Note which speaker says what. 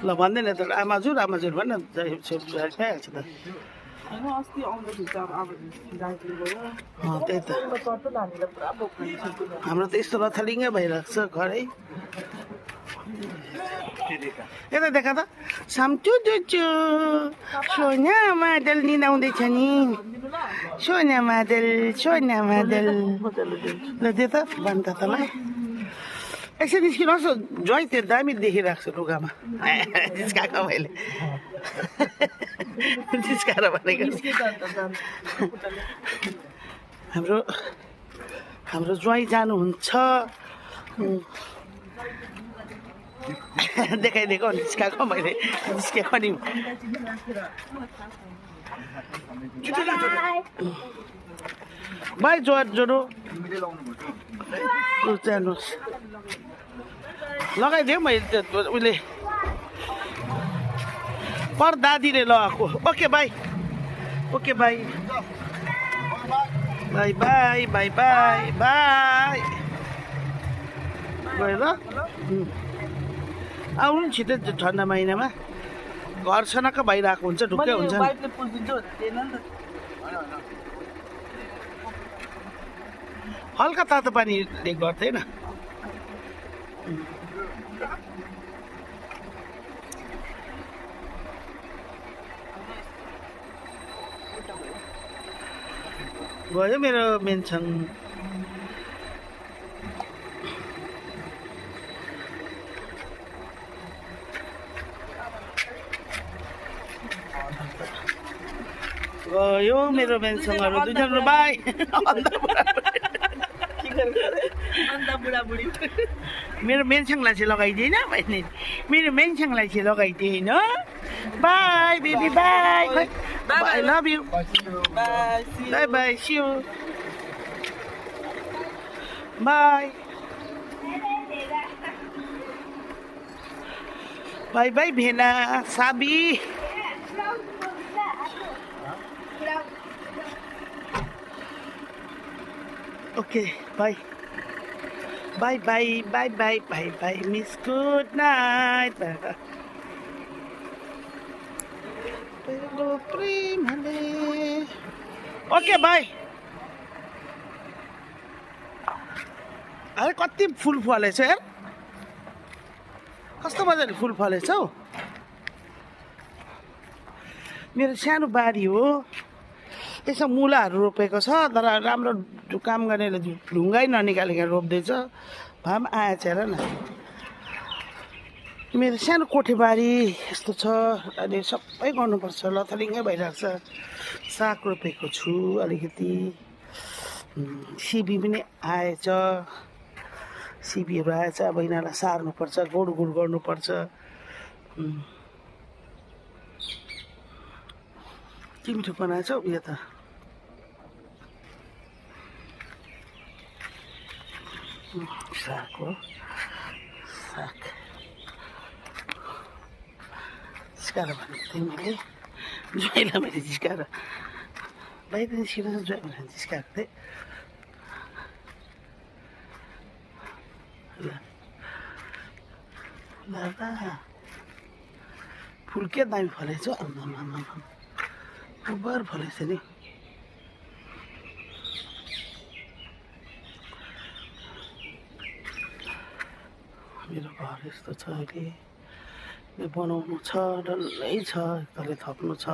Speaker 1: ल भन्दैन त आमाजुर आमाजुर भन्न पाइहाल्छ त त्यही त हाम्रो त यस्तो लथालिङ्गै भइरहेको छ घरै यता देखा त साम्चु जुचु सोना मादल निनाउँदैछ नि सोना मादल ल त्यो त भन्छ तँलाई एकछिन निस्किनुहोस् ज्वाइँ त्यो दामी देखिरहेको छ लुगामा जिस्काएको मैले जिस्काएर भनेको हाम्रो ज्वाइँ जानुहुन्छ देखाइदिएको जिस्काएको मैले जिस्केको नि बाई जोरो जानुहोस् लगाइदियो मैले उसले पर दादीले लगाएको ओके बाई बाई बाई गयो ल आउनु नि छिटो ठन्डा महिनामा घर छनक्क भइरहेको हुन्छ ढुक्कै हुन्छ हल्का तातो पानीले गर्दैन गयो मेरो मेन्सन गयो मेरो मेन्सनहरू दुईजना बाई मेरो मेन्सङलाई चाहिँ लगाइदिएन भने मेरो मेन्सङलाई चाहिँ लगाइदिएन bye baby bye I love you bye bye see you bye bye bye भेना साबी Okay, bye. Bye. Miss, good night. Okay, bye. अरे कति फुल फलेछ यार कस्तो मजाले फुल फलेछ हौ मेरो सानो बारी हो यसो मुलाहरू रोपेको छ तर राम्रो काम गर्नेले ढुङ्गाइ ननिकालेर रोप्दैछ भाम आएछ हेर न मेरो सानो कोठेबारी यस्तो छ अनि सबै गर्नुपर्छ लथालिङ्गै भइरहेको छ साग रोपेको छु अलिकति सिबी पनि आएछ सिबीहरू आएछ अब यिनीहरूलाई सार्नुपर्छ गोडगुड गर्नुपर्छ के मिठो बनाएछौ यो त साग हो साग जिस्काएर भनेको थिएँ मैले ज्वाइँलाई मैले जिस्काएर बाहिर निस्किन ज्वाइँ भनेर जिस्काएको थिएँ फुल के दामी फलेछ बर फलेछ नि मेरो घर यस्तो छ अहिले बनाउनु छ डल्लै छ एकताले थप्नु छ